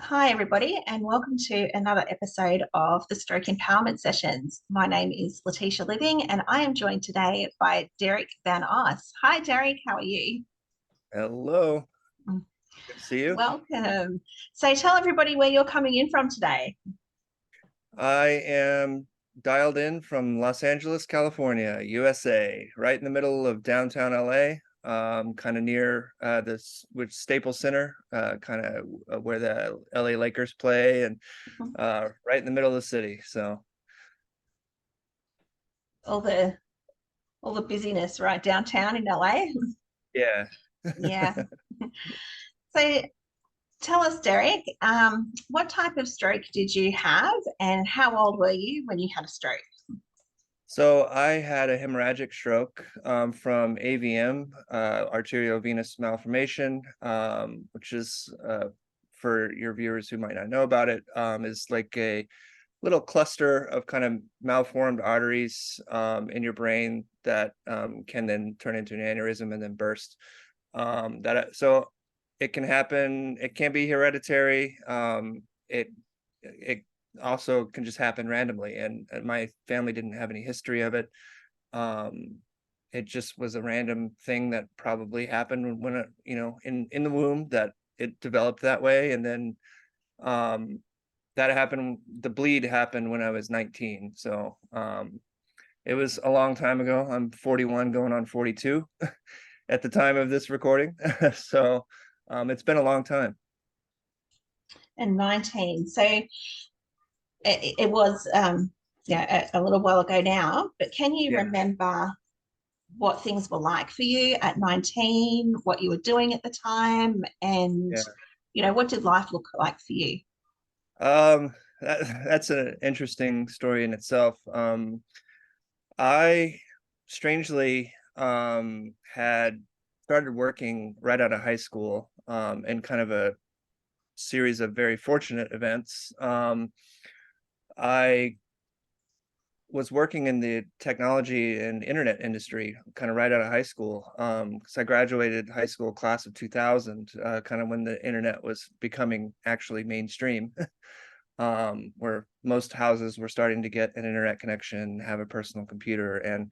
Hi, everybody, and welcome to another episode of the Stroke Empowerment Sessions. My name is Letitia Living, and I am joined today by Derek van Oss. Hi, Derek, how are you? Hello, Mm. good to see you. Welcome. So, tell everybody where you're coming in from today. I am dialed in from Los Angeles, California, USA, right in the middle of downtown LA, kind of near this which Staples Center, kind of where the LA Lakers play, and right in the middle of the city. So All the all the busyness right downtown in LA. yeah. Yeah. So, tell us, Derek, what type of stroke did you have, and how old were you when you had a stroke? So I had a hemorrhagic stroke from AVM, arteriovenous malformation, which is for your viewers who might not know about it, is like a little cluster of kind of malformed arteries in your brain that can then turn into an aneurysm and then burst. So it can happen. It can be hereditary. It also can just happen randomly, and my family didn't have any history of it. Um, it just was a random thing that probably happened when it, in the womb, that it developed that way, and then um, that happened. The bleed happened when I was 19, so it was a long time ago. I'm 41, going on 42 at the time of this recording, so it's been a long time. And 19. So, it was yeah, a little while ago now, but can you Yeah. remember what things were like for you at 19, what you were doing at the time, and Yeah. what did life look like for you? Um, that's an interesting story in itself. I strangely had started working right out of high school, in kind of a series of very fortunate events. I was working in the technology and internet industry kind of right out of high school, because I graduated high school class of 2000, kind of when the internet was becoming actually mainstream. Where most houses were starting to get an internet connection, have a personal computer. And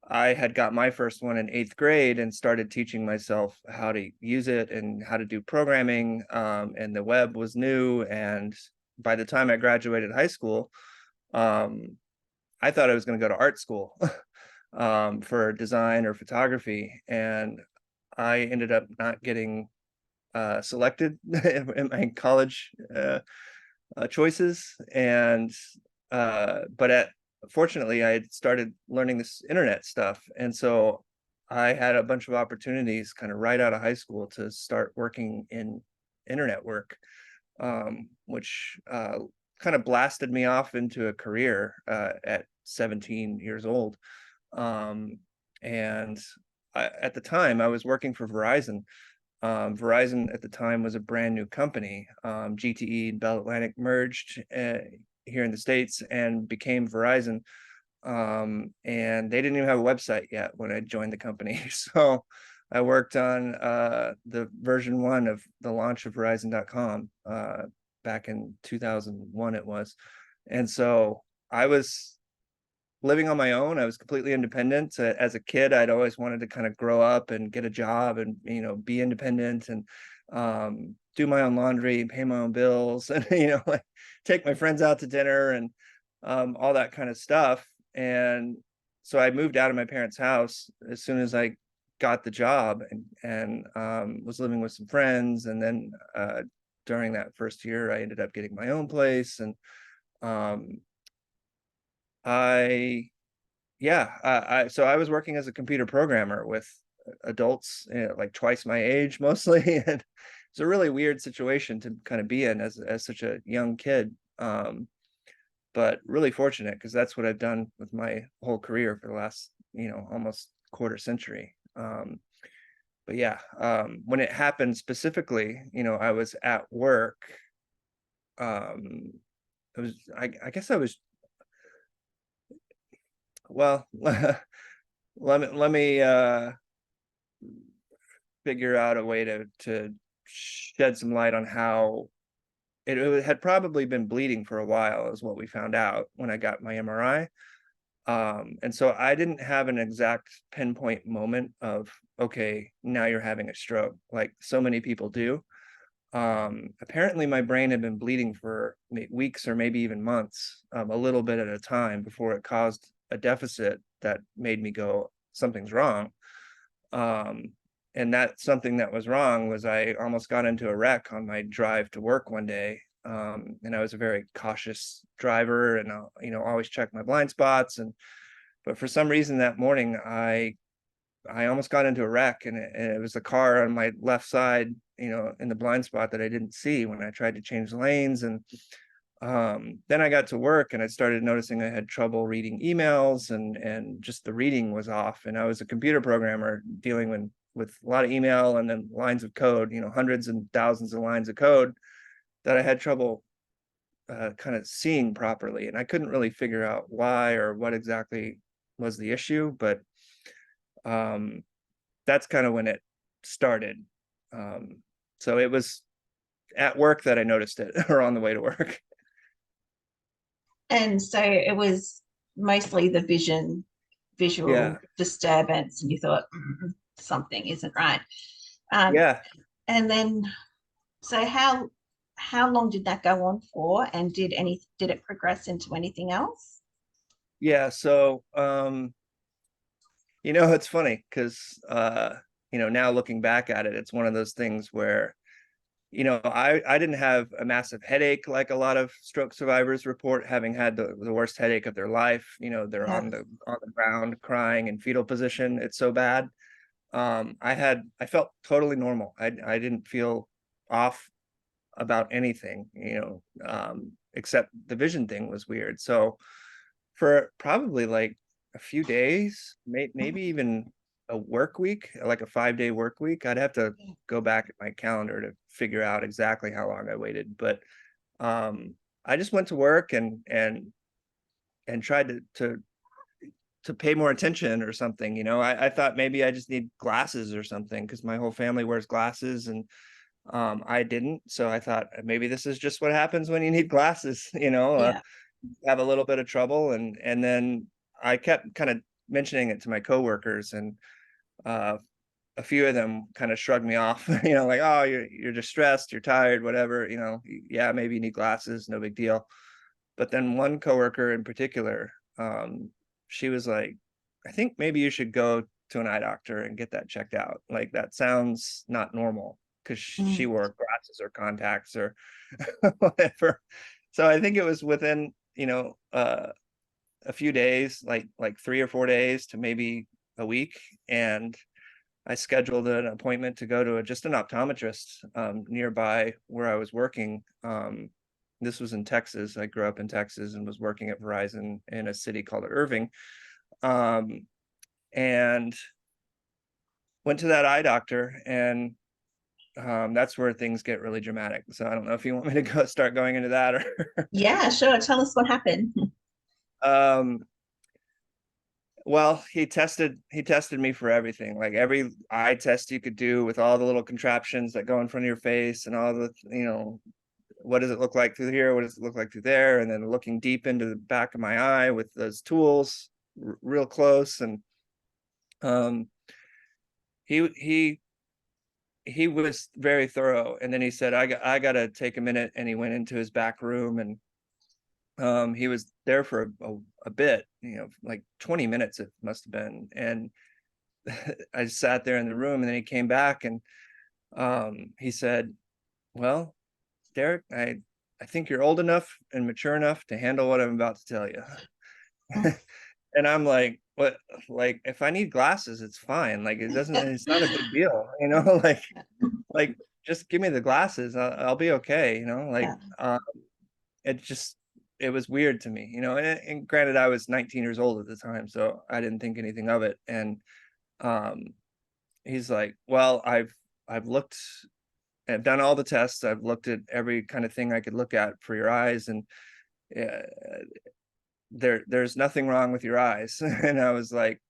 I had got my first one in 8th grade and started teaching myself how to use it and how to do programming. And the web was new. And by the time I graduated high school, um, I thought I was going to go to art school for design or photography. And I ended up not getting selected in my college choices. And but fortunately, I had started learning this internet stuff, and so I had a bunch of opportunities kind of right out of high school to start working in internet work, which kind of blasted me off into a career at 17 years old. um, and at the time I was working for Verizon. Verizon at the time was a brand new company. GTE and Bell Atlantic merged here in the States and became Verizon. And they didn't even have a website yet when I joined the company. So I worked on the version 1 of the launch of Verizon.com back in 2001 it was. And so I was living on my own. I was completely independent. As a kid, I'd always wanted to kind of grow up and get a job and, be independent and do my own laundry, pay my own bills, and, like take my friends out to dinner and all that kind of stuff. And so I moved out of my parents' house as soon as I got the job, and was living with some friends. And then during that first year, I ended up getting my own place. And um, I yeah, so I was working as a computer programmer with adults, like twice my age mostly, and it's a really weird situation to kind of be in as such a young kid. But really fortunate, because that's what I've done with my whole career for the last, almost quarter century. But yeah, when it happened specifically, I was at work. I guess I was, well, let me figure out a way to shed some light on how it had probably been bleeding for a while, is what we found out when I got my MRI. And so I didn't have an exact pinpoint moment of, okay, now you're having a stroke, like so many people do. Apparently my brain had been bleeding for weeks or maybe even months, a little bit at a time, before it caused a deficit that made me go, something's wrong. Um, and that something that was wrong was I almost got into a wreck on my drive to work one day. And I was a very cautious driver, and always check my blind spots. But for some reason that morning, I almost got into a wreck, and it was the car on my left side, in the blind spot, that I didn't see when I tried to change lanes. And then I got to work, and I started noticing I had trouble reading emails, and just the reading was off. And I was a computer programmer dealing with a lot of email and then lines of code, hundreds and thousands of lines of code that I had trouble kind of seeing properly. And I couldn't really figure out why or what exactly was the issue, but that's kind of when it started. So it was at work that I noticed it, or on the way to work. And so it was mostly the visual Yeah. disturbance, and you thought, something isn't right. Um, Yeah. and then, so how long did that go on for? And did it progress into anything else? Yeah. So, it's funny because, now looking back at it, it's one of those things where, I didn't have a massive headache like a lot of stroke survivors report having had the worst headache of their life. They're Yeah, on the ground crying in fetal position. It's so bad. I felt totally normal. I didn't feel off about anything, except the vision thing was weird. So for probably like a few days, maybe even a work week, like a 5-day work week. I'd have to go back at my calendar to figure out exactly how long I waited. But I just went to work and tried to pay more attention or something. I thought maybe I just need glasses or something, because my whole family wears glasses, and I didn't. So I thought maybe this is just what happens when you need glasses, yeah, have a little bit of trouble. And then I kept kind of mentioning it to my coworkers, and uh, a few of them kind of shrugged me off, like, oh, you're just stressed, you're tired, whatever, yeah, maybe you need glasses, no big deal. But then one coworker in particular, she was like, I think maybe you should go to an eye doctor and get that checked out. Like, that sounds not normal, because she mm, wore glasses or contacts or whatever. So I think it was within, a few days, like 3 or 4 days to maybe a week. And I scheduled an appointment to go to just an optometrist nearby where I was working. This was in Texas. I grew up in Texas and was working at Verizon in a city called Irving. Um, and went to that eye doctor, and that's where things get really dramatic. So I don't know if you want me to start going into that, or yeah. Sure. Tell us what happened. um, well, he tested me for everything, like every eye test you could do, with all the little contraptions that go in front of your face, and all the, what does it look like through here? What does it look like through there? And then looking deep into the back of my eye with those tools, real close. And um, he he he was very thorough. And then he said, I gotta take a minute. And he went into his back room, and he was there for a bit, like 20 minutes it must have been. And I sat there in the room, and then he came back, and he said, well, Derek, I think you're old enough and mature enough to handle what I'm about to tell you. And I'm like, what? Like, if I need glasses, it's fine. Like, it's not a big deal, like just give me the glasses. I'll be okay, like, Yeah, it just, it was weird to me, and granted, I was 19 years old at the time, so I didn't think anything of it. And um, he's like, well, I've looked, I've done all the tests. I've looked at every kind of thing I could look at for your eyes, and uh, there's nothing wrong with your eyes. And I was like,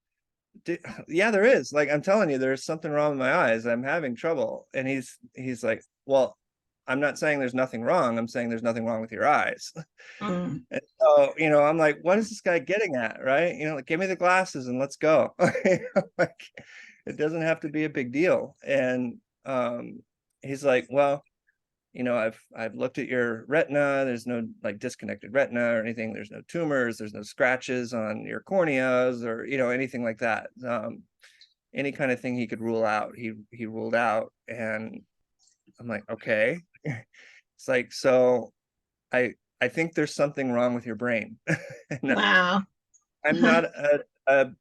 yeah, there is. Like, I'm telling you, there's something wrong with my eyes. I'm having trouble. And he's like, well, I'm not saying there's nothing wrong. I'm saying there's nothing wrong with your eyes. Mm. And so, I'm like, what is this guy getting at? Right. Like, give me the glasses and let's go. Like, it doesn't have to be a big deal. And he's like, well, I've looked at your retina. There's no like disconnected retina or anything. There's no tumors. There's no scratches on your corneas or, anything like that. Any kind of thing he could rule out, he ruled out. And I'm like, okay. It's like, so I think there's something wrong with your brain. And Wow. I'm not a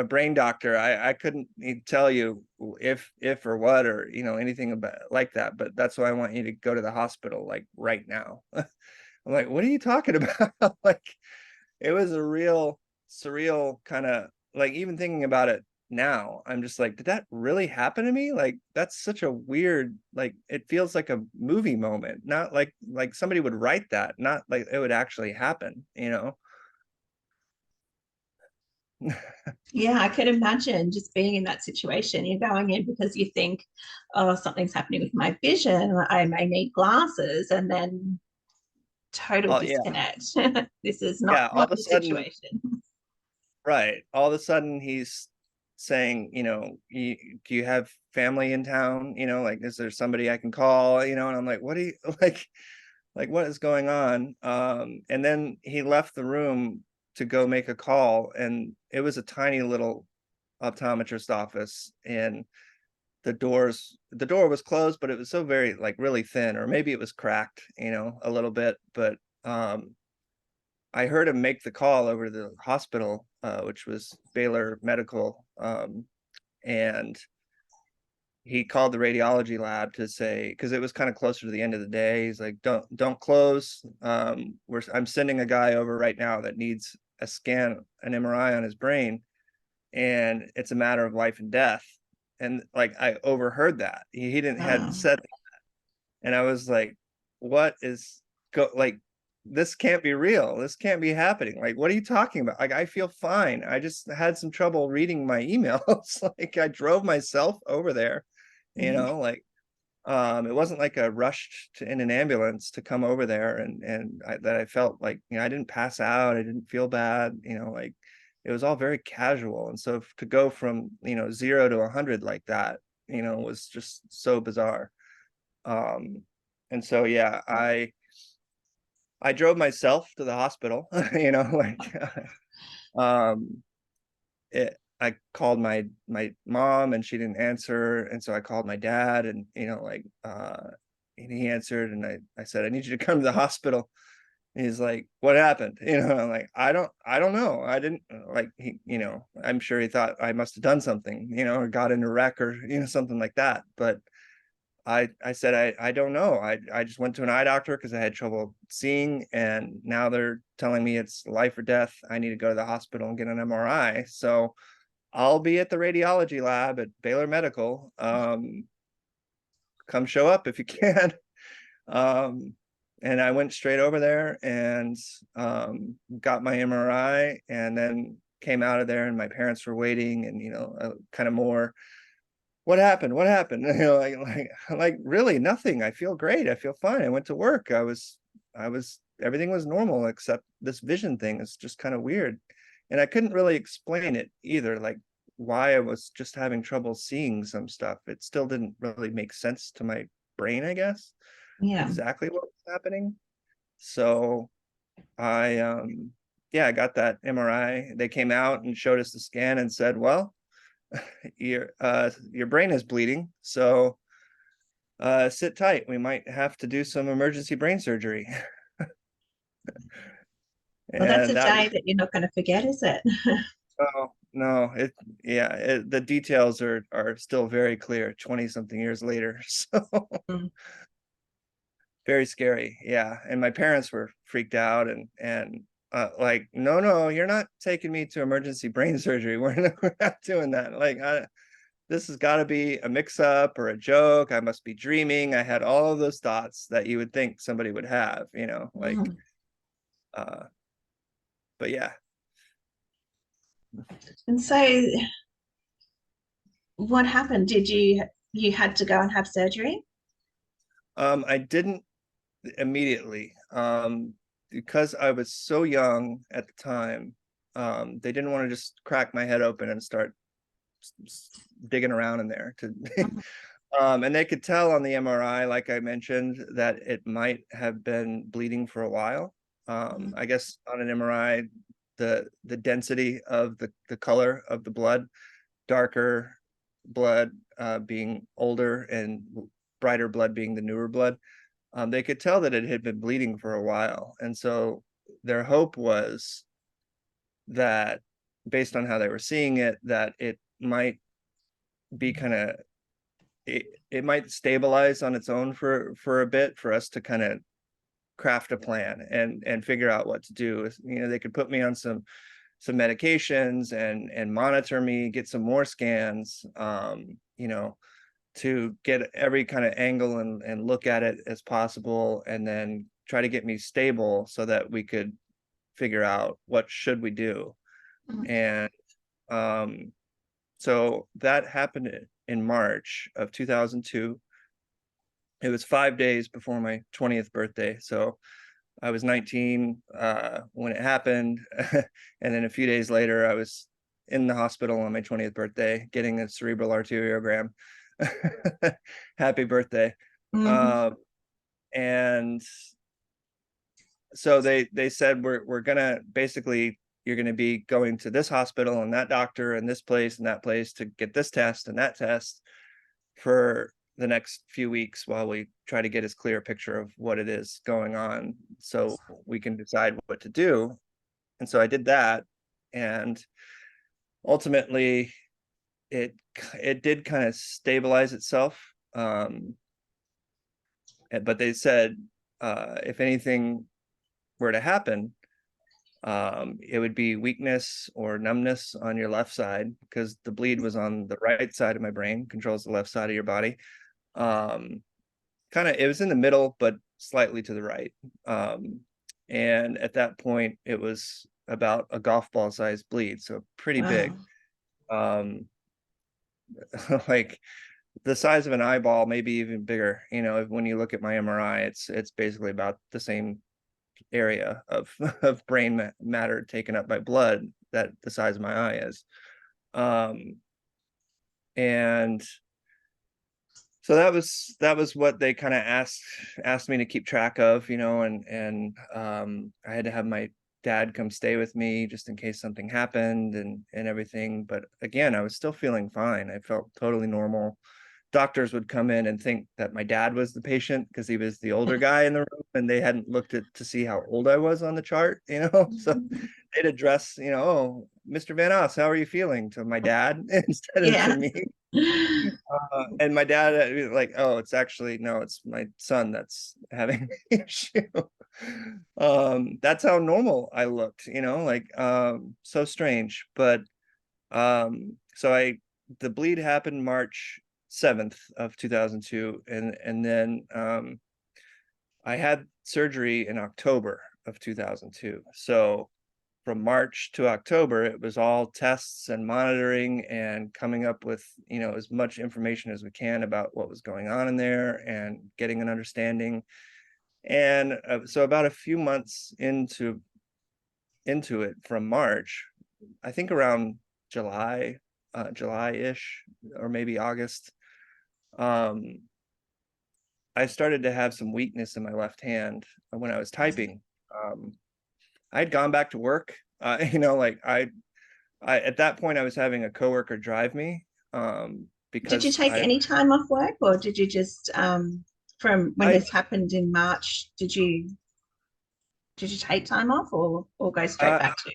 brain doctor. I couldn't tell you if or what or anything about like that. But that's why I want you to go to the hospital like right now. I'm like, what are you talking about? Like, it was a real surreal kind of like, even thinking about it now, I'm just like, did that really happen to me? Like, that's such a weird, like, it feels like a movie moment, not like somebody would write that, not like it would actually happen. Yeah, I could imagine just being in that situation. You're going in because you think, oh, something's happening with my vision. I may need glasses, and then total Oh yeah, disconnect. This is not yeah. All not of a the sudden, situation. right? All of a sudden, he's saying, do you have family in town? Like, is there somebody I can call? And I'm like, what do you like? What is going on? And then he left the room to go make a call, and it was a tiny little optometrist office, and the door was closed, but it was so very like really thin, or maybe it was cracked, a little bit. But I heard him make the call over to the hospital, which was Baylor Medical, and he called the radiology lab to say, because it was kind of closer to the end of the day. He's like, don't close. I'm sending a guy over right now that needs a scan, an MRI on his brain, and it's a matter of life and death. And like, I overheard that he didn't hadn't Oh, said, and I was like, what is like, this can't be real. This can't be happening. Like, what are you talking about? Like, I feel fine. I just had some trouble reading my emails. Like, I drove myself over there, mm. like, it wasn't like a rushed in an ambulance to come over there, that I felt like, I didn't pass out. I didn't feel bad, like, it was all very casual. And so to go from, 0 to 100 like that, was just so bizarre. Um, and so, yeah, I drove myself to the hospital, like, um, I called my mom and she didn't answer. And so I called my dad, and, like, and he answered, and I said, I need you to come to the hospital. And he's like, what happened? I'm like, I don't know. I didn't like, I'm sure he thought I must have done something, or got in a wreck or, something like that. But I said, I don't know. I just went to an eye doctor because I had trouble seeing, and now they're telling me it's life or death. I need to go to the hospital and get an MRI. So I'll be at the radiology lab at Baylor Medical. Come show up if you can. Um, and I went straight over there and got my MRI, and then came out of there, and my parents were waiting, and kind of more, what happened? What happened? Like really nothing. I feel great. I feel fine. I went to work. I was everything was normal except this vision thing is just kind of weird. And I couldn't really explain it either, like why I was just having trouble seeing some stuff. It still didn't really make sense to my brain, I guess, Yeah. exactly what was happening. So I yeah, I got that MRI. They came out and showed us the scan and said, well, your brain is bleeding, so sit tight. We might have to do some emergency brain surgery. Well, that's And a that day was, that you're not going to forget, is it? oh no, yeah, the details are still very clear 20 something years later. So Mm. very scary. Yeah. And my parents were freaked out, and like, no, you're not taking me to emergency brain surgery. We're not doing that. Like, this has got to be a mix-up or a joke. I must be dreaming. I had all of those thoughts that you would think somebody would have, like, Mm. uh, but yeah. And so, what happened? Did you had to go and have surgery? I didn't immediately, because I was so young at the time. They didn't want to just crack my head open and start digging around in there to Mhm. and they could tell on the MRI, like I mentioned, that it might have been bleeding for a while. I guess on an MRI, the density of the color of the blood, darker blood being older and brighter blood being the newer blood, they could tell that it had been bleeding for a while. And so their hope was that, based on how they were seeing it, that it might be kind of, it might stabilize on its own for a bit, for us to kind of craft a plan and figure out what to do. You know, they could put me on some medications and monitor me, get some more scans, you know, to get every kind of angle and look at it as possible, and then try to get me stable so that we could figure out what should we do. Mhm. And so that happened in March of 2002. It was 5 days before my 20th birthday. So I was 19 when it happened. And then a few days later, I was in the hospital on my 20th birthday getting a cerebral arteriogram. Happy birthday. Mhm. Uh, and so they said, we're gonna basically, you're gonna be going to this hospital and that doctor and this place and that place to get this test and that test for the next few weeks while we try to get as clear a picture of what it is going on, so we can decide what to do. And so I did that, and ultimately it it did kind of stabilize itself. But they said, if anything were to happen, it would be weakness or numbness on your left side, because the bleed was on the right side of my brain, controls the left side of your body. um Kind of, it was in the middle but slightly to the right. And at that point it was about a golf ball sized bleed, so pretty big. Wow. um like the size of an eyeball, maybe even bigger. You know, when you look at my MRI, it's basically about the same area of of brain matter taken up by blood that the size of my eye is. um and so that was what they kind of asked me to keep track of, you know. And I had to have my dad come stay with me just in case something happened and everything. But again, I was still feeling fine. I felt totally normal. Doctors would come in and think that my dad was the patient because he was the older guy in the room, and they hadn't looked at to see how old I was on the chart, you know. So they'd address, you know, "Oh, Mr. Van Oss, how are you feeling?" to my dad instead of to Yeah. me. And my dad, like, "Oh, it's actually, no, it's my son that's having the issue." That's how normal I looked, you know, like, so strange. But so the bleed happened March 7th of 2002, and then I had surgery in October of 2002. So from March to October, it was all tests and monitoring and coming up with, you know, as much information as we can about what was going on in there and getting an understanding. And so about a few months into it, from March, I think around July, July-ish, or maybe August, um, I started to have some weakness in my left hand when I was typing. Um, I had gone back to work. You know, like I at that point I was having a coworker drive me, Did you because take any time off work, or did you just from when I this happened in March, did you take time off or go straight uh, back to?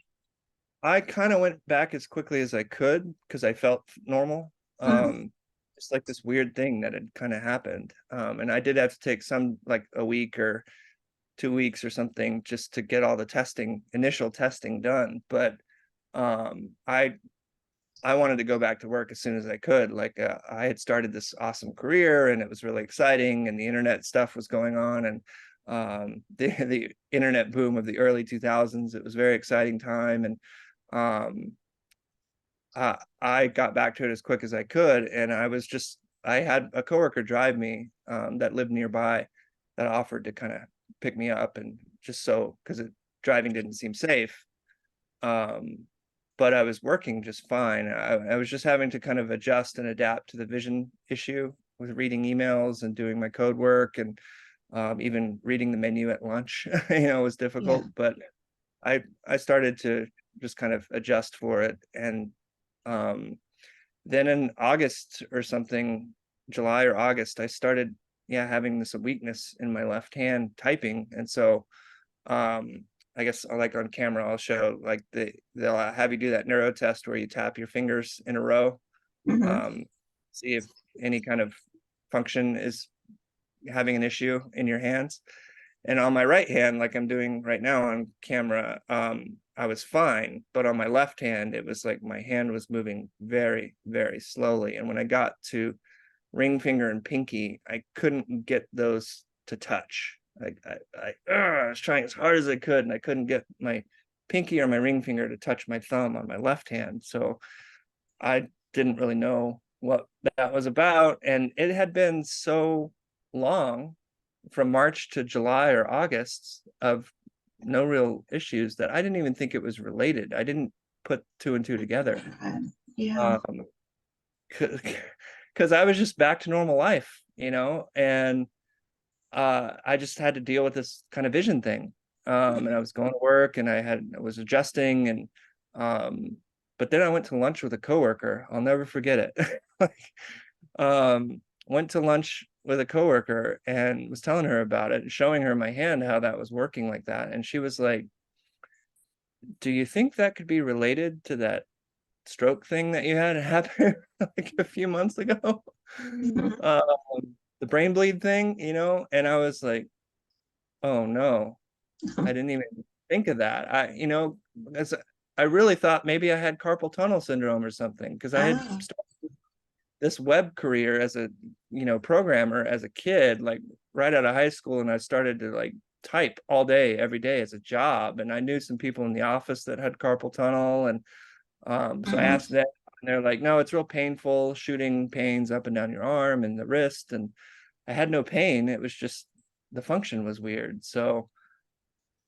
I kind of went back as quickly as I could because I felt normal. Mhm. It's like this weird thing that had kind of happened, and I did have to take some, like a week or 2 weeks or something, just to get all the initial testing done. But um, I I wanted to go back to work as soon as I could. Like, I had started this awesome career and it was really exciting, and the internet stuff was going on, and the internet boom of the early 2000s. It was a very exciting time, and um, I got back to it as quick as I could, and I was just I had a coworker drive me that lived nearby that offered to kind of pick me up, and just so because driving didn't seem safe. But I was working just fine. I was just having to kind of adjust and adapt to the vision issue with reading emails and doing my code work, and even reading the menu at lunch, was Yeah. difficult. But I started to just kind of adjust for it. And then in August or something, July or August, I started, having this weakness in my left hand typing. And so I guess like on camera, I'll show like they'll have you do that neuro test where you tap your fingers in a row, Hmm. um, see if any kind of function is having an issue in your hands. And on my right hand, like I'm doing right now on camera, I was fine. But on my left hand, it was like my hand was moving very, very slowly. And when I got to ring finger and pinky, I couldn't get those to touch. I was trying as hard as I could, and I couldn't get my pinky or my ring finger to touch my thumb on my left hand. So I didn't really know what that was about. And it had been so long, from March to July or August, of no real issues, that I didn't even think it was related. I didn't put two and two together. Right. Yeah. Um, because I was just back to normal life, and I just had to deal with this kind of vision thing. And I was going to work, and I was adjusting, and but then I went to lunch with a coworker. I'll never forget it. Like, went to lunch with a coworker and was telling her about it and showing her my hand, how that was working like that. And she was like, "Do you think that could be related to that stroke thing that you had happen like a few months ago?" Mhm. Um, the brain bleed thing, and I was like, "Oh no, I didn't even think of that." As I really thought maybe I had carpal tunnel syndrome or something, because I had Ah. started this web career as a, programmer as a kid, like right out of high school, and I started to like type all day, every day as a job. And I knew some people in the office that had carpal tunnel, and so I Mhm. asked them, and they're like, "No, it's real painful, shooting pains up and down your arm and the wrist." And I had no pain. It was just the function was weird. So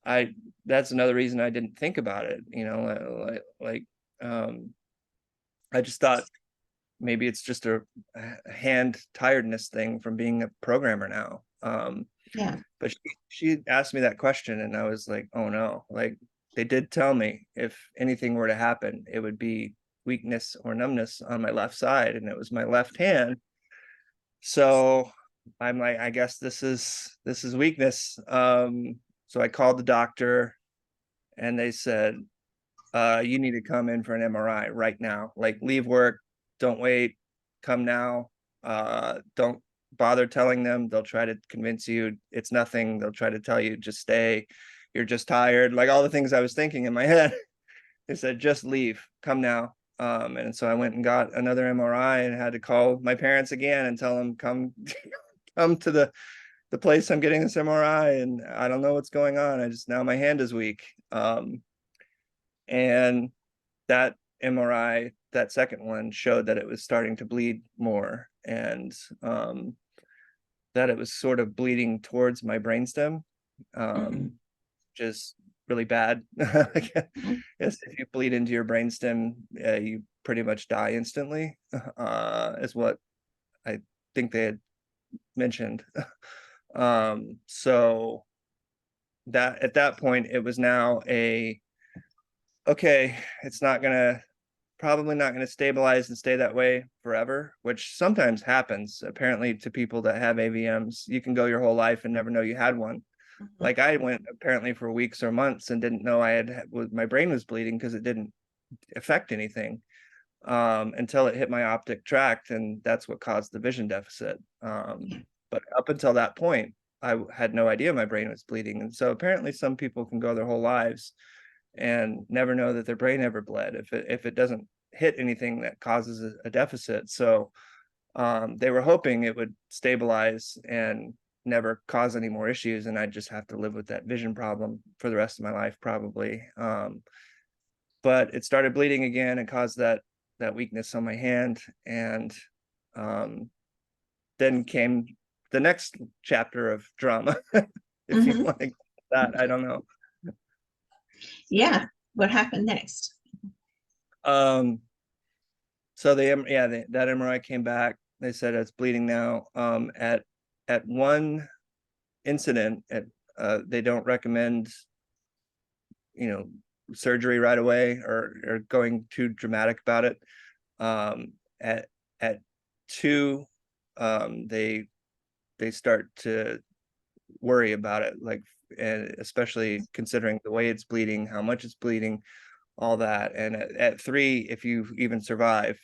I that's another reason I didn't think about it, um, I just thought maybe it's just a hand tiredness thing from being a programmer now. Yeah. But she asked me that question, and I was like, "Oh no!" Like, they did tell me if anything were to happen, it would be weakness or numbness on my left side, and it was my left hand. So I'm like, I guess this is weakness. So I called the doctor, and they said, "You need to come in for an MRI right now. Like, leave work, don't wait, come now. Don't bother telling them. They'll try to convince you it's nothing. They'll try to tell you just stay. You're just tired." Like all the things I was thinking in my head. They said, "Just leave, come now." And so I went and got another MRI, and had to call my parents again and tell them, come come to the place I'm getting this MRI, and I don't know what's going on. I just, now my hand is weak. And that MRI, that second one, showed that it was starting to bleed more, and that it was sort of bleeding towards my brainstem, Mhm. which is really bad. Mhm. Yes, if you bleed into your brainstem, you pretty much die instantly, is what I think they had mentioned. So that at that point, it was now okay, it's not gonna probably not going to stabilize and stay that way forever, which sometimes happens apparently to people that have AVMs. You can go your whole life and never know you had one. Mhm. Like, I went apparently for weeks or months and didn't know my brain was bleeding, because it didn't affect anything, until it hit my optic tract, and that's what caused the vision deficit. Yeah. But up until that point, I had no idea my brain was bleeding. And so apparently some people can go their whole lives and never know that their brain ever bled if it doesn't hit anything that causes a deficit. So they were hoping it would stabilize and never cause any more issues, and I'd just have to live with that vision problem for the rest of my life, probably. But it started bleeding again and caused that weakness on my hand. And um, then came the next chapter of drama, if you Hmm. want to get that. I don't know. Yeah. What happened next? Um, so that MRI came back. They said it's bleeding now. At one incident, they don't recommend, surgery right away, or going too dramatic about it. Um, at at two, they start to worry about it, like, and especially considering the way it's bleeding, how much it's bleeding, all that. And at three, if you even survive,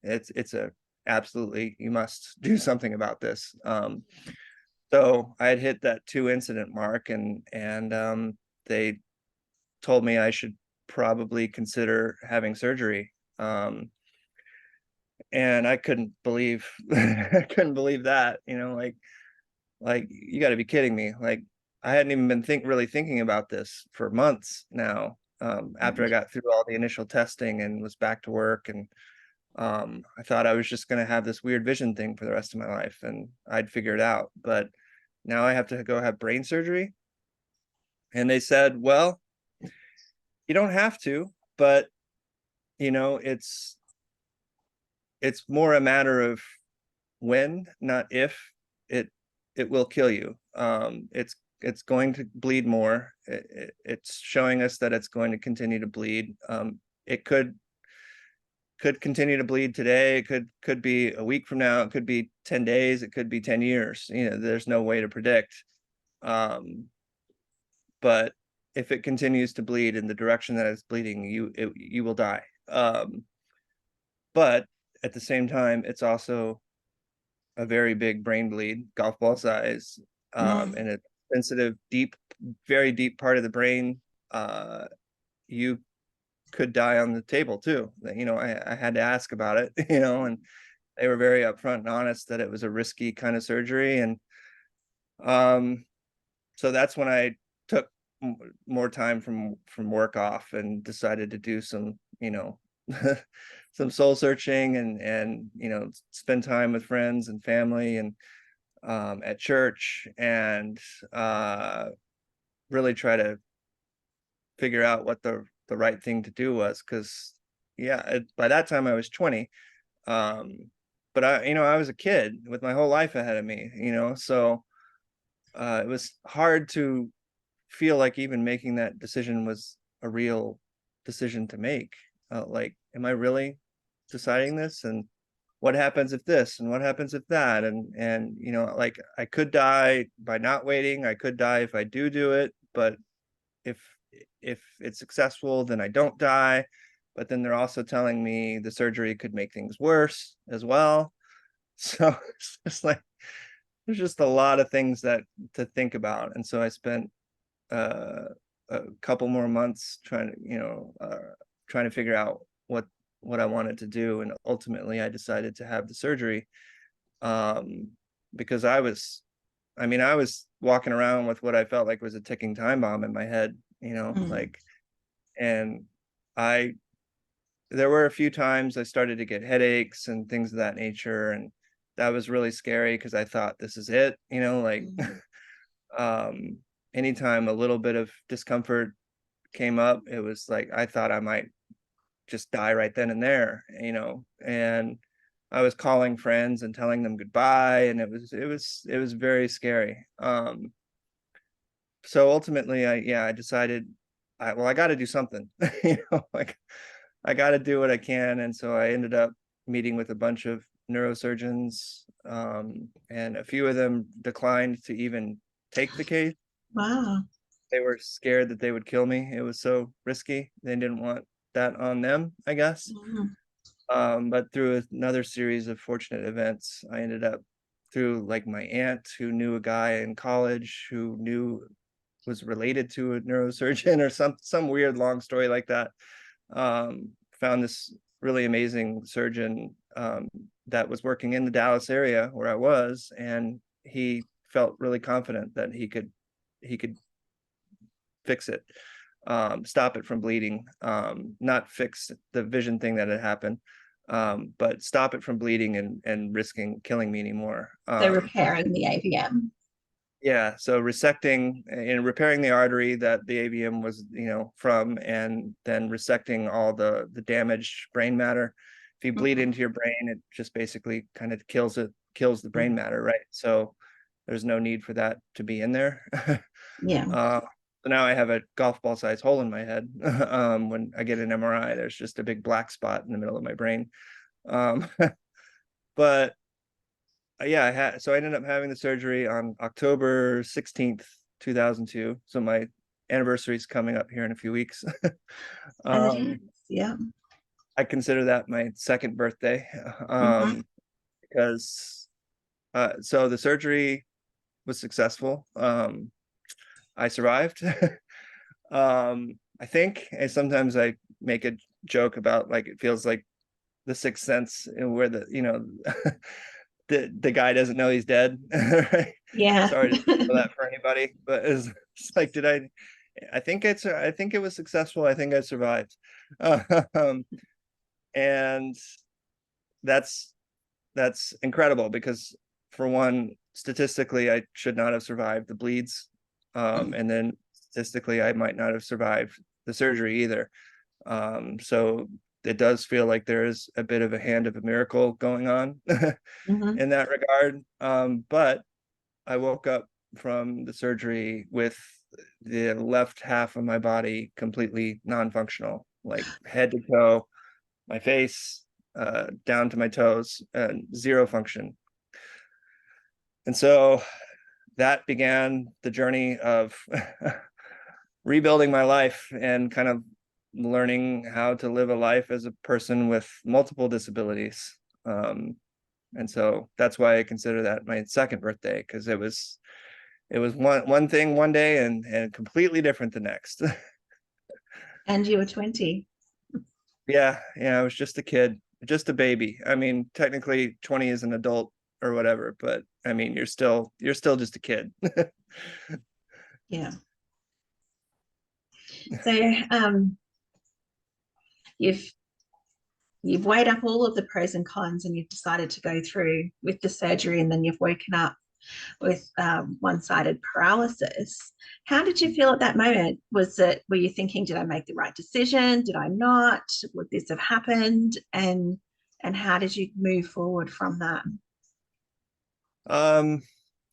it's a absolutely, you must do something about this. So I had hit that 2 incident mark, and they told me I should probably consider having surgery. And I couldn't believe I couldn't believe that, like you got to be kidding me. Like, I hadn't even been really thinking about this for months now. After I got through all the initial testing and was back to work, and I thought I was just going to have this weird vision thing for the rest of my life and I'd figure it out. But now I have to go have brain surgery. And they said, well, you don't have to, but it's more a matter of when, not if. It will kill you. It's going to bleed more. It's showing us that it's going to continue to bleed. It could continue to bleed today. It could be a week from now. It could be 10 days. It could be 10 years. There's no way to predict. But if it continues to bleed in the direction that it's bleeding, you will die. But at the same time, it's also a very big brain bleed, golf ball size, Mm. and a sensitive, deep, very deep part of the brain. You could die on the table too. I had to ask about it, and they were very upfront and honest that it was a risky kind of surgery. And so that's when I took more time from work off and decided to do some, some soul searching, and spend time with friends and family, and at church, and really try to figure out what the right thing to do was. Because by that time I was 20, but I was a kid with my whole life ahead of me, so it was hard to feel like even making that decision was a real decision to make. Like, am I really deciding this? And what happens if this, and what happens if that? And like, I could die by not waiting. I could die if I do it. But if it's successful, then I don't die. But then they're also telling me the surgery could make things worse as well. So it's just like, there's just a lot of things that to think about. And so I spent uh, a couple more months trying to figure out what I wanted to do. And ultimately I decided to have the surgery, because I was walking around with what I felt like was a ticking time bomb in my head, Mm. like, and I there were a few times I started to get headaches and things of that nature, and that was really scary because I thought, this is it, like, Mm. um anytime a little bit of discomfort came up, it was like I thought I might just die right then and there, and I was calling friends and telling them goodbye, and it was very scary. So ultimately I decided, I got to do something, like, I got to do what I can. And so I ended up meeting with a bunch of neurosurgeons, and a few of them declined to even take the case. Wow. They were scared that they would kill me. It was so risky. They didn't want that on them, I guess. Mm. But through another series of fortunate events, I ended up, through like my aunt who knew a guy in college who was related to a neurosurgeon, or some weird long story like that. Found this really amazing surgeon, that was working in the Dallas area where I was, and he felt really confident that he could fix it, stop it from bleeding, not fix the vision thing that had happened. but stop it from bleeding and risking killing me anymore. So repairing the AVM. Yeah, so resecting and repairing the artery that the AVM was, from, and then resecting all the damaged brain matter. If you bleed into your brain, it just basically kind of kills the brain matter, right? So there's no need for that to be in there. Yeah. So now I have a golf ball size hole in my head. When I get an MRI, there's just a big black spot in the middle of my brain. Um, but yeah, so I ended up having the surgery on October 16th, 2002. So my anniversary is coming up here in a few weeks. And it is, yeah. I consider that my second birthday, because so the surgery was successful. I survived. I think, and sometimes I make a joke about, like, it feels like the Sixth Sense, and where the guy doesn't know he's dead. Right? Yeah. Sorry to spoil that for anybody, but it's like, I think it was successful. I think I survived. Um, and that's incredible, because, for one, statistically, I should not have survived the bleeds. And then statistically, I might not have survived the surgery either. So it does feel like there is a bit of a hand of a miracle going on in that regard. But I woke up from the surgery with the left half of my body completely non-functional, like head to toe, my face, down to my toes, zero function. And so that began the journey of rebuilding my life and kind of learning how to live a life as a person with multiple disabilities. And so that's why I consider that my second birthday, because it was one thing one day and completely different the next. And you were 20. Yeah, I was just a kid, just a baby. I mean, technically 20 is an adult or whatever, but I mean, you're still just a kid. Yeah. So you've weighed up all of the pros and cons, and you've decided to go through with the surgery, and then you've woken up with one-sided paralysis. How did you feel at that moment? Were you thinking, did I make the right decision? Did I not? Would this have happened? And how did you move forward from that?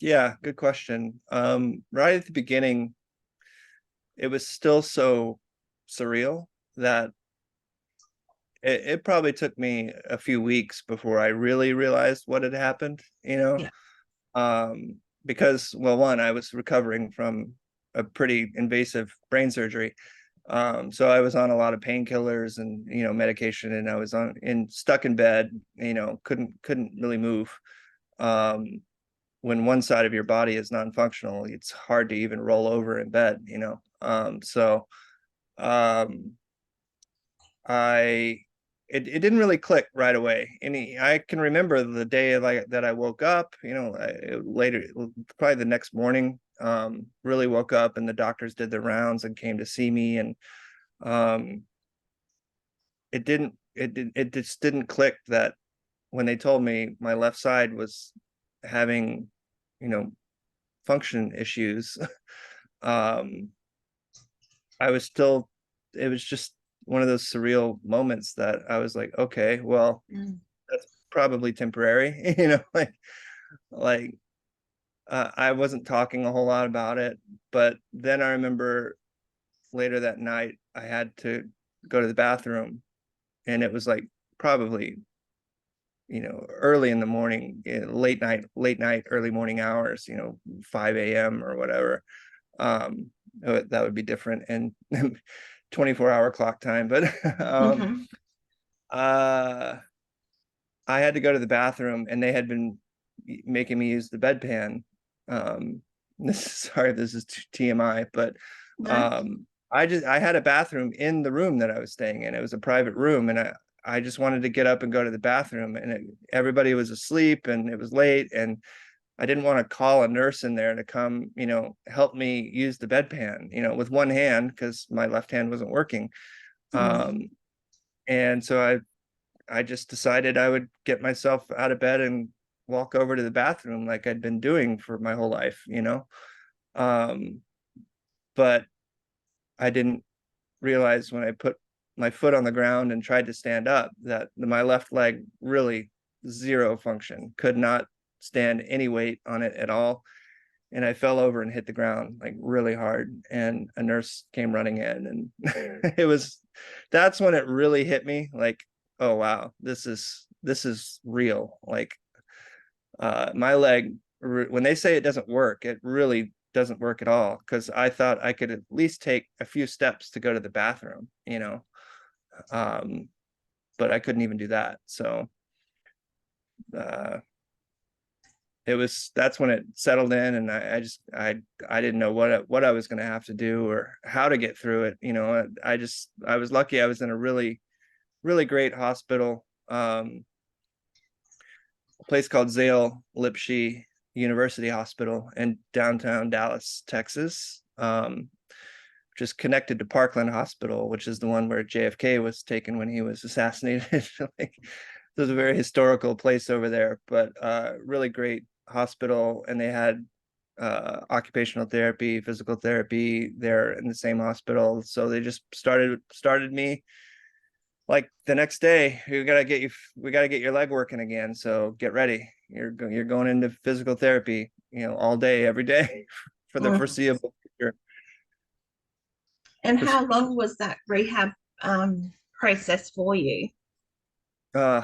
Yeah, good question. Right at the beginning, it was still so surreal that it probably took me a few weeks before I really realized what had happened, Yeah. because, well, one, I was recovering from a pretty invasive brain surgery. So I was on a lot of painkillers and, medication, and I was stuck in bed, couldn't really move. When one side of your body is non-functional, it's hard to even roll over in bed, so I it didn't really click right away. I can remember the day that I woke up, later, probably the next morning, really woke up, and the doctors did the rounds and came to see me, and it just didn't click that when they told me my left side was having, function issues. um I was still, it was just one of those surreal moments that I was like, okay, well, that's probably temporary. Like I wasn't talking a whole lot about it, but then I remember later that night I had to go to the bathroom, and it was like probably, early in the morning, late night, early morning hours, 5 a.m. or whatever. That would be different and 24-hour clock time, but uh I had to go to the bathroom, and they had been making me use the bedpan. Sorry if this is TMI, but No. I had a bathroom in the room that I was staying in. It was a private room, and I just wanted to get up and go to the bathroom, and everybody was asleep, and it was late, and I didn't want to call a nurse in there to come, help me use the bedpan, with one hand, because my left hand wasn't working. And so I just decided I would get myself out of bed and walk over to the bathroom like I'd been doing for my whole life, you know. Um, but I didn't realize when I put my foot on the ground and tried to stand up that my left leg really zero function, could not stand any weight on it at all. And I fell over and hit the ground like really hard. And a nurse came running in, and that's when it really hit me. Like, oh wow, this is real. Like, my leg, when they say it doesn't work, it really doesn't work at all. Because I thought I could at least take a few steps to go to the bathroom, you know, but I couldn't even do that. So uh, that's when it settled in, and I didn't know what I was going to have to do or how to get through it. You know, I was lucky. I was in a really great hospital, a place called Zale Lipshe University Hospital in downtown Dallas, Texas, which is connected to Parkland Hospital, which is the one where JFK was taken when he was assassinated. Like, there's a very historical place over there, but really great hospital. And they had occupational therapy, physical therapy there in the same hospital. So they just started me like the next day. We got to get your leg working again. So get ready. You're going into physical therapy, you know, all day, every day for the Mm. foreseeable future. And how long was that rehab process for you? Well,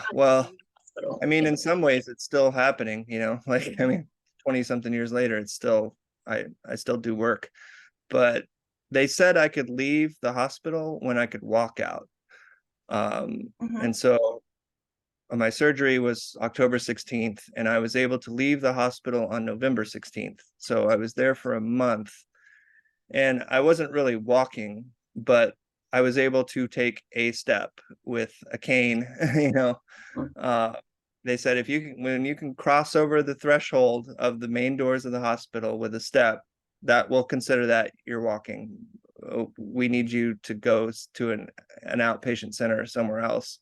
Hospital. I mean, in some ways it's still happening, you know, like, I mean, 20 something years later, it's still, I still do work, but they said I could leave the hospital when I could walk out. Mhm. And so my surgery was October 16th, and I was able to leave the hospital on November 16th. So I was there for a month, and I wasn't really walking, but I was able to take a step with a cane, you know. uh, they said if you can, when you can cross over the threshold of the main doors of the hospital with a step, that will consider that you're walking. We need you to go to an outpatient center somewhere else,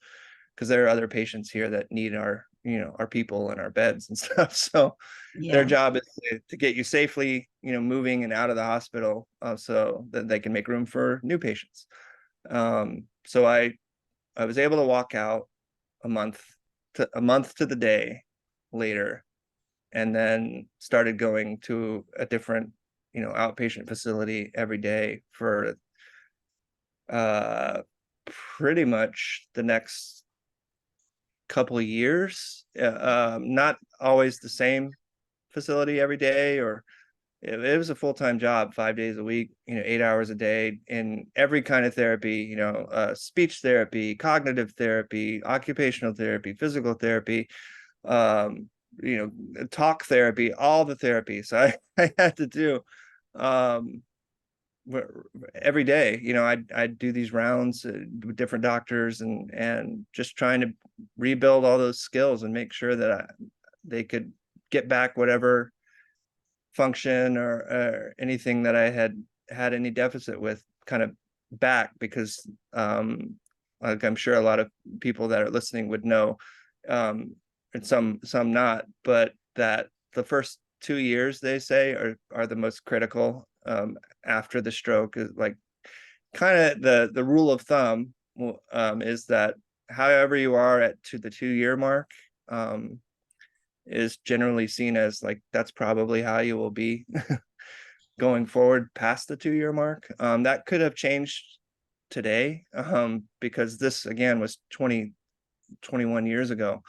because there are other patients here that need our, you know, our people and our beds and stuff. So their Yeah. job is to get you safely, you know, moving and out of the hospital, so that they can make room for new patients. So I was able to walk out a month a month to the day later, and then started going to a different, you know, outpatient facility every day for uh pretty much the next couple of years. Not always the same facility every day, or it was a full-time job, 5 days a week, you know, 8 hours a day, in every kind of therapy, you know, speech therapy, cognitive therapy, occupational therapy, physical therapy, um, you know, talk therapy, all the therapies I had to do, um, every day. You know, I'd do these rounds with different doctors, and just trying to rebuild all those skills and make sure that they could get back whatever function or anything that I had any deficit with, kind of back. Because like, I'm sure a lot of people that are listening would know, and some not, but that the first 2 years, they say, are the most critical, after the stroke. Is like kind of the rule of thumb, is that however you are at to the 2 year mark, is generally seen as like that's probably how you will be going forward past the 2 year mark. That could have changed today, because this again was 21 years ago.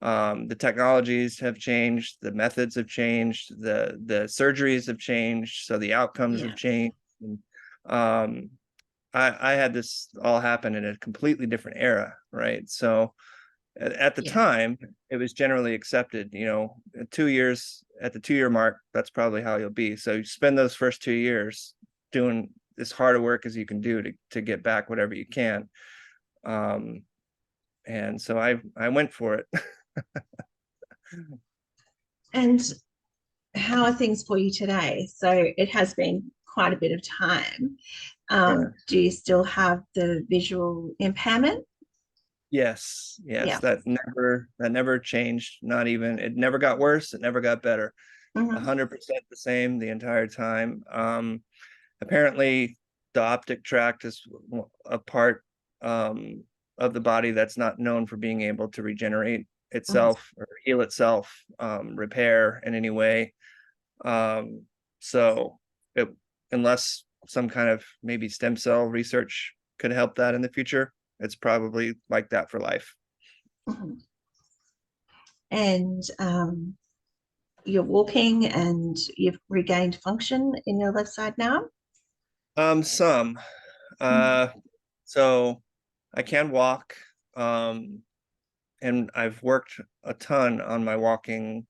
The technologies have changed, the methods have changed, the surgeries have changed, so the outcomes have Yeah. changed. And, I had this all happen in a completely different era, right? So at the Yeah. time, it was generally accepted, you know, 2 years, at the 2 year mark, that's probably how you'll be. So you spend those first 2 years doing as hard a work as you can do to get back whatever you can. Um, and so I went for it. And how are things for you today? So it has been quite a bit of time. Yeah. Do you still have the visual impairment? Yes, Yeah. that never changed. Not even, it never got worse, it never got better. Hmm. 100% the same the entire time. Apparently the optic tract is a part of the body that's not known for being able to regenerate Hmm. itself or heal itself, repair in any way. Um, so it, unless some kind of maybe stem cell research could help that in the future, it's probably like that for life. Hmm. And you're walking and you've regained function in your left side now? Some. Mhm. Uh, so I can walk, and I've worked a ton on my walking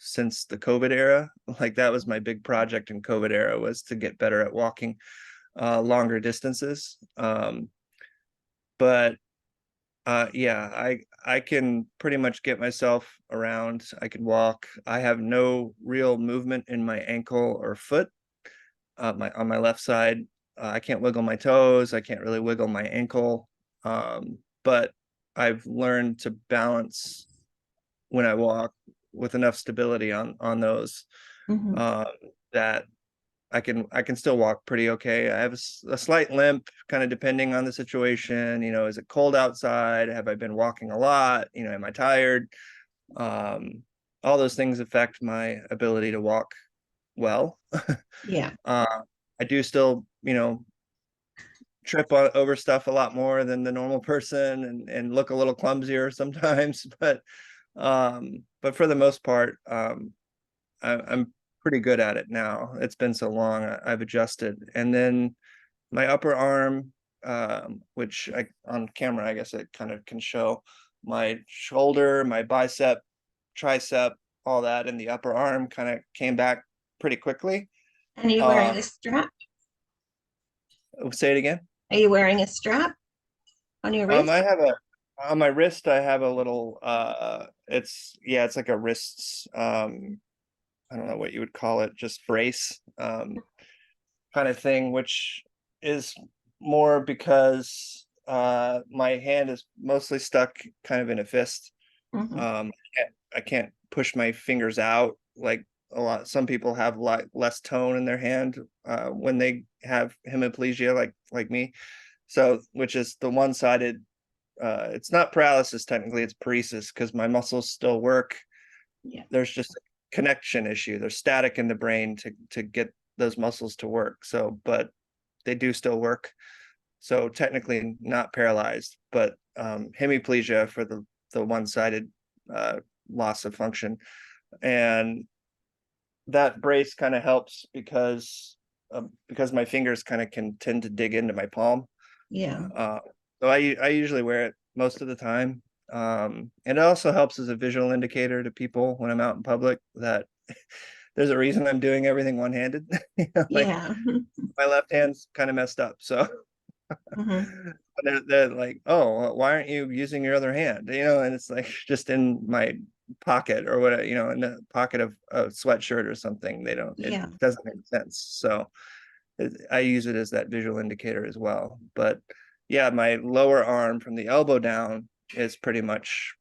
since the COVID era. Like that was my big project in COVID era, was to get better at walking longer distances. But yeah, I can pretty much get myself around. I can walk. I have no real movement in my ankle or foot. My on my left side, I can't wiggle my toes. I can't really wiggle my ankle. But I've learned to balance when I walk with enough stability on those, Mhm. uh, that I can still walk pretty okay. I have a slight limp, kind of depending on the situation. Is it cold outside? Have I been walking a lot? Am I tired? Um, all those things affect my ability to walk well. Yeah. Uh, I do still, trip over stuff a lot more than the normal person, and look a little clumsier sometimes. But for the most part, I'm pretty good at it now. It's been so long. I've adjusted. And then my upper arm, which on camera, I guess it kind of can show my shoulder, my bicep, tricep, all that in the upper arm kind of came back pretty quickly. And are you Uh, wearing a strap? Say it again. Are you wearing a strap on your wrist? I have on my wrist, I have a little, it's like a wrists, I don't know what you would call it, just brace, kind of thing, which is more because my hand is mostly stuck kind of in a fist. Hmm. I can't push my fingers out like some people have less tone in their hand when they have hemiplegia, like me. So, which is the one-sided, it's not paralysis technically, it's paresis, because my muscles still work. Yeah. There's just a connection issue. There's static in the brain to get those muscles to work. So, but they do still work. So technically not paralyzed, but hemiplegia for the one-sided uh, loss of function. And that brace kind of helps because my fingers kind of can tend to dig into my palm. Yeah. Uh, so I usually wear it most of the time. And it also helps as a visual indicator to people when I'm out in public that there's a reason I'm doing everything one-handed. Like Yeah. my left hand's kind of messed up. So Hmm. they're like, oh, well, why aren't you using your other hand? And it's like just in my pocket or whatever, in the pocket of a sweatshirt or something. It Yeah. doesn't make sense. So I use it as that visual indicator as well. But yeah, my lower arm from the elbow down is pretty much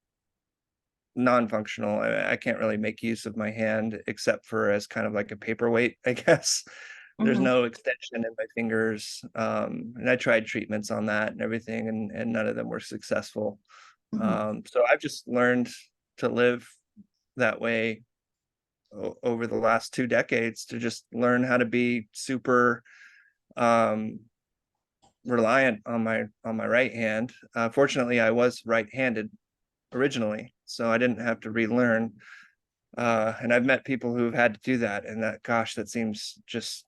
non-functional. I can't really make use of my hand except for as kind of like a paperweight, I guess. There's Hmm. no extension in my fingers. And I tried treatments on that and everything, and none of them were successful. Hmm. So I've just learned to live that way over the last 2 decades, to just learn how to be super um, reliant on my right hand. Fortunately, I was right-handed originally, so I didn't have to relearn. And I've met people who've had to do that, and gosh, that seems just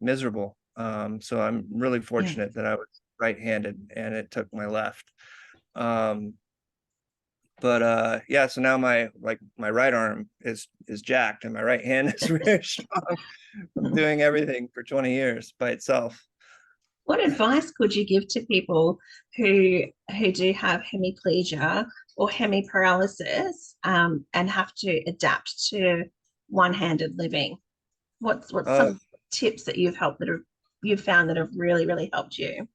miserable. So I'm really Yeah. fortunate that I was right-handed and it took my left. Um, but yeah, so now my right arm is jacked and my right hand is very strong from Mhm. doing everything for 20 years by itself. What advice could you give to people who do have hemiplegia or hemiparalysis, and have to adapt to one-handed living? What's Uh, some tips that you've found that have really, really helped you?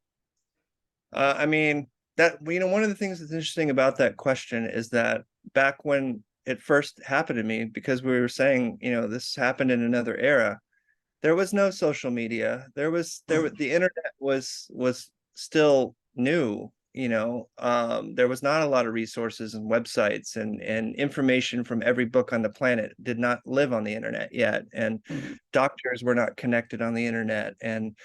I mean, that, you know, one of the things that's interesting about that question is that back when it first happened to me, because we were saying, you know, this happened in another era, there was no social media. The internet was still new, you know. There was not a lot of resources and websites, and information from every book on the planet did not live on the internet yet, and Mm. doctors were not connected on the internet, and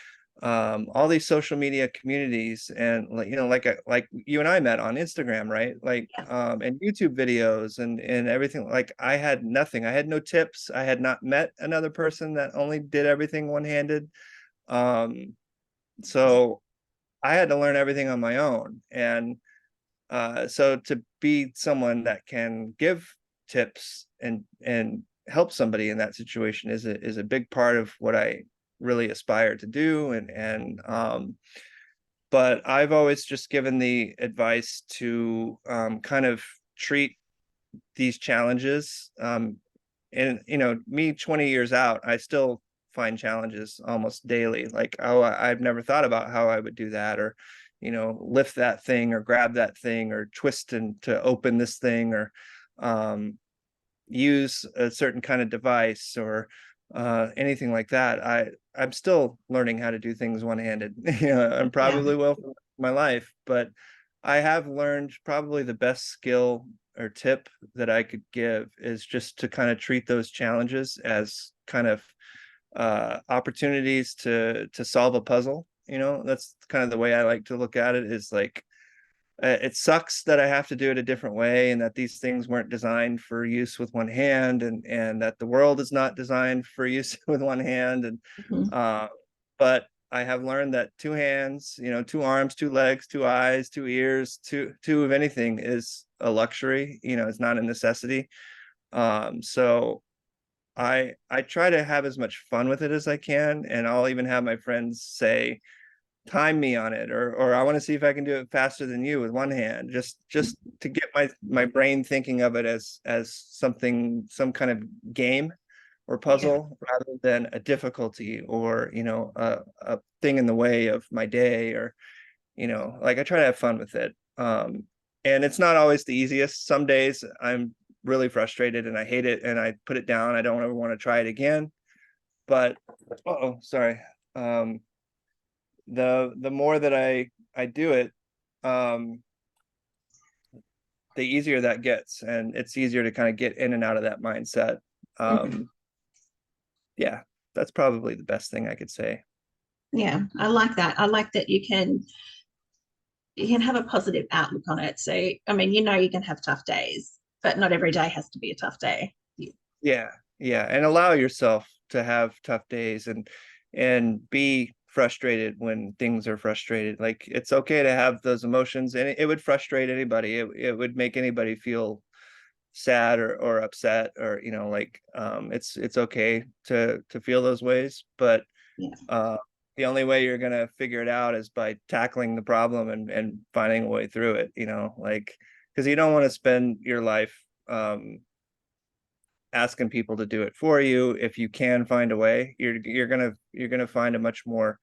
all these social media communities, and like, you know, like you and I met on Instagram, right? Like Yeah. and YouTube videos and everything. Like I had nothing. I had no tips. I had not met another person that only did everything one-handed. um so I had to learn everything on my own. And so to be someone that can give tips and help somebody in that situation is a big part of what I really aspire to do. And but I've always just given the advice to kind of treat these challenges. And you know, me 20 years out, I still find challenges almost daily. Like, oh, I've never thought about how I would do that, or, you know, lift that thing or grab that thing or twist and to open this thing, or um, use a certain kind of device, or anything like that. I'm still learning how to do things one-handed. You know, I'm Yeah. probably will for my life, but I have learned probably the best skill or tip that I could give is just to kind of treat those challenges as kind of opportunities to solve a puzzle. You know, that's kind of the way I like to look at it, is like it sucks that I have to do it a different way, and that these things weren't designed for use with one hand, and that the world is not designed for use with one hand. And Mhm. uh, but I have learned that two hands, you know, two arms, two legs, two eyes, two ears, two of anything is a luxury. You know, it's not a necessity. So I try to have as much fun with it as I can, and I'll even have my friends say, time me on it, or I want to see if I can do it faster than you with one hand, just to get my brain thinking of it as something, some kind of game or Yeah. puzzle, rather than a difficulty, or, you know, a thing in the way of my day, or, you know, like I try to have fun with it. And it's not always the easiest. Some days I'm really frustrated and I hate it and I put it down. I don't ever want to try it again. But oh, sorry. Um, the more that I do it, um, the easier that gets, and it's easier to kind of get in and out of that mindset. Mhm. Um, yeah, that's probably the best thing I could say. Yeah, I like that. I like that you can have a positive outlook on it. So, I mean, you know, you can have tough days, but not every day has to be a tough day. Yeah, yeah, and allow yourself to have tough days, and be frustrated when things are frustrated. Like it's okay to have those emotions, and it would frustrate anybody. It would make anybody feel sad or upset, or, you know, like it's okay to feel those ways. But Yeah. uh the only way you're gonna figure it out is by tackling the problem and finding a way through it, you know, like, because you don't want to spend your life asking people to do it for you. If you can find a way, you're gonna find a much more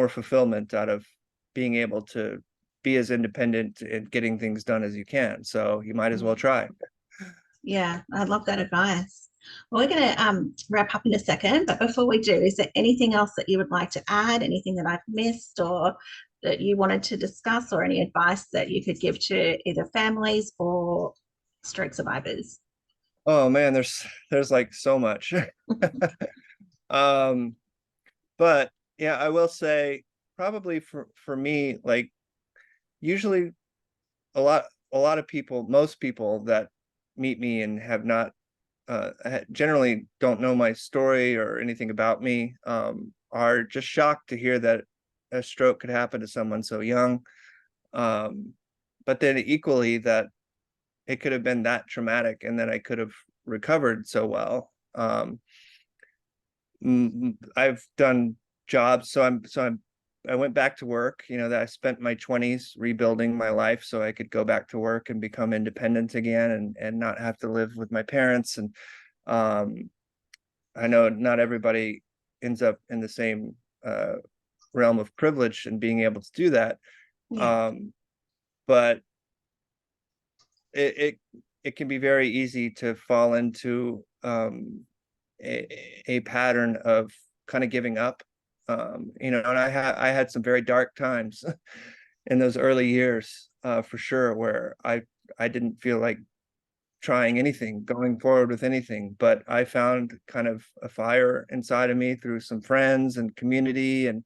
fulfillment out of being able to be as independent and getting things done as you can. So you might as well try. Yeah, I love that advice. Well, we're going to wrap up in a second, but before we do, is there anything else that you would like to add? Anything that I've missed, or that you wanted to discuss, or any advice that you could give to either families or stroke survivors? Oh man, there's like so much. um but yeah, I will say, probably for me, like, usually a lot of people, most people that meet me and have not generally don't know my story or anything about me, are just shocked to hear that a stroke could happen to someone so young. Um, but then equally, that it could have been that traumatic and that I could have recovered so well. I've done jobs, I went back to work. You know, that I spent my 20s rebuilding my life so I could go back to work and become independent again, and not have to live with my parents. And um, I know not everybody ends up in the same realm of privilege and being able to do that. Yeah. But it, it it can be very easy to fall into a pattern of kind of giving up. And I had some very dark times in those early years, for sure, where I didn't feel like trying anything, going forward with anything. But I found kind of a fire inside of me through some friends and community, and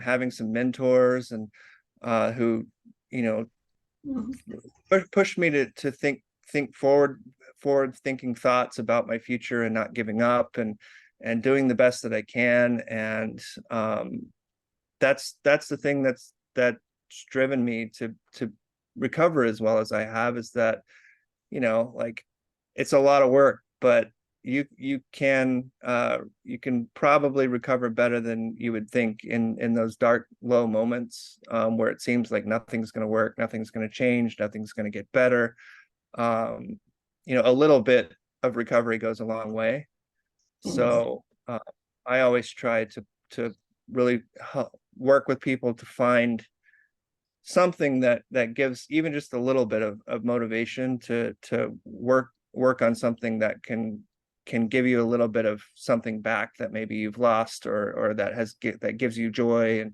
having some mentors, and who, you know, Mm. pushed me to think forward thinking thoughts about my future, and not giving up, and doing the best that I can. And that's the thing that's driven me to recover as well as I have, is that, like, it's a lot of work, but you can probably recover better than you would think in those dark, low moments, where it seems like nothing's going to work, nothing's going to change, nothing's going to get better. um a little bit of recovery goes a long way. Yes. So I always try to really work with people to find something that gives even just a little bit of motivation to work on something that can give you a little bit of something back that maybe you've lost, or that gives you joy,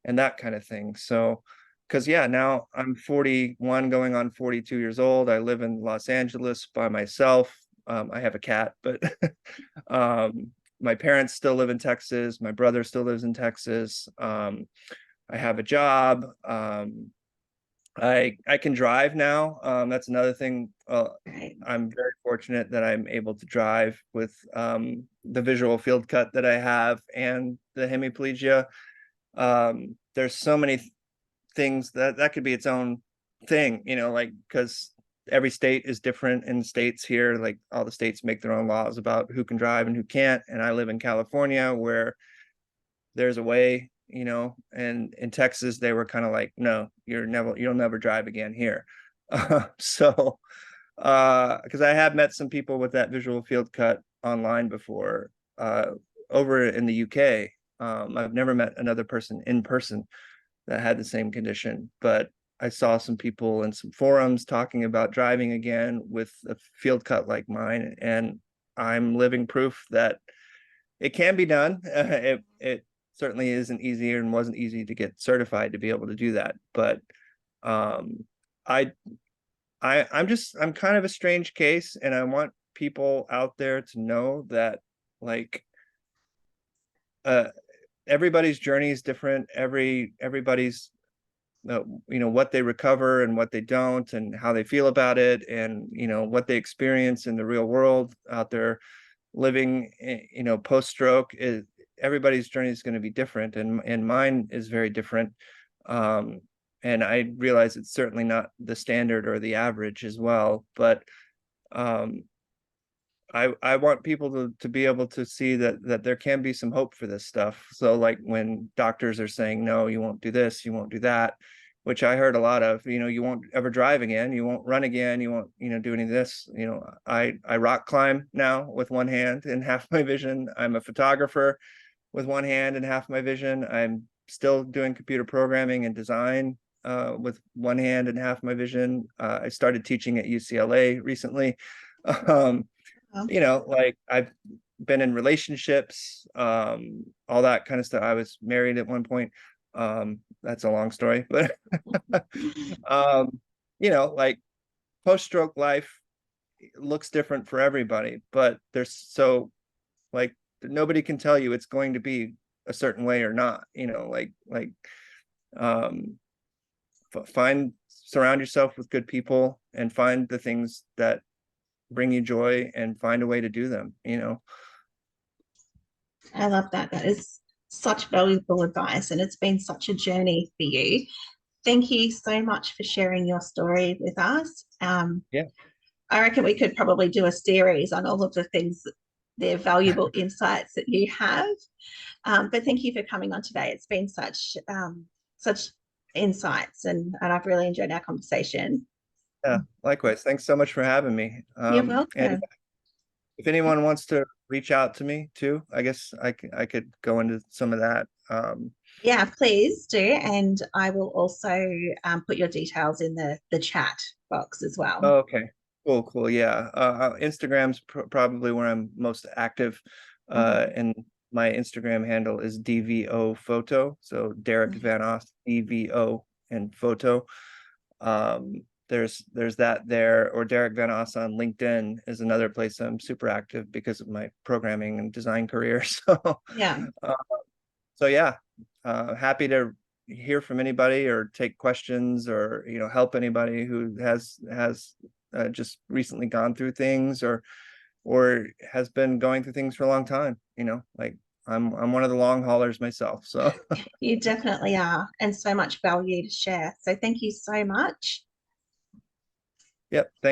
and that kind of thing. So, because yeah, now I'm 41 going on 42 years old. I live in Los Angeles by myself. I have a cat, but my parents still live in Texas. My brother still lives in Texas. I have a job. I can drive now. That's another thing. Right. I'm very fortunate that I'm able to drive with the visual field cut that I have and the hemiplegia. There's so many things that could be its own thing, like, because every state is different. In states here, like, all the states make their own laws about who can drive and who can't. And I live in California, where there's a way, and in Texas they were kind of like, no, you'll never drive again here. So because I have met some people with that visual field cut online before, over in the UK. I've never met another person in person that had the same condition, but I saw some people in some forums talking about driving again with a field cut like mine, and I'm living proof that it can be done. It certainly isn't easier, and wasn't easy to get certified to be able to do that. But um, I I'm kind of a strange case, and I want people out there to know that, like, uh, everybody's journey is different. Everybody's what they recover and what they don't, and how they feel about it, and what they experience in the real world out there living, post stroke. Is Everybody's journey is going to be different, and mine is very different. um and I realize it's certainly not the standard or the average as well, but um I want people to be able to see that there can be some hope for this stuff. So, like, when doctors are saying, no, you won't do this, you won't do that, which I heard a lot of, you won't ever drive again, you won't run again, you won't, do any of this. I rock climb now with one hand and half my vision. I'm a photographer with one hand and half my vision. I'm still doing computer programming and design, with one hand and half my vision. I started teaching at UCLA recently. Um, like, I've been in relationships, all that kind of stuff. I was married at one point. That's a long story, but um, like, post-stroke life looks different for everybody, but like, nobody can tell you it's going to be a certain way or not, like, um, surround yourself with good people, and find the things that bring you joy, and find a way to do them. I love that. That is such valuable advice, and it's been such a journey for you. Thank you so much for sharing your story with us. Yeah. I reckon we could probably do a series on all of the things, the valuable insights that you have. But thank you for coming on today. It's been such insights, and I've really enjoyed our conversation. Yeah, likewise. Thanks so much for having me. You're And welcome. if anyone wants to reach out to me too, I guess I could go into some of that. Yeah, please do. And I will also put your details in the chat box as well. Okay, cool. Yeah, Instagram's probably where I'm most active, Mhm, and my Instagram handle is DVO photo. So Derek mhm. van Oss, DVO and photo. There's that there, or Derek van Oss on LinkedIn is another place I'm super active because of my programming and design career. Yeah. Uh, so yeah, happy to hear from anybody or take questions or help anybody who has just recently gone through things or has been going through things for a long time. Like I'm one of the long haulers myself. So You definitely are, and so much value to share. So thank you so much. yep. Thank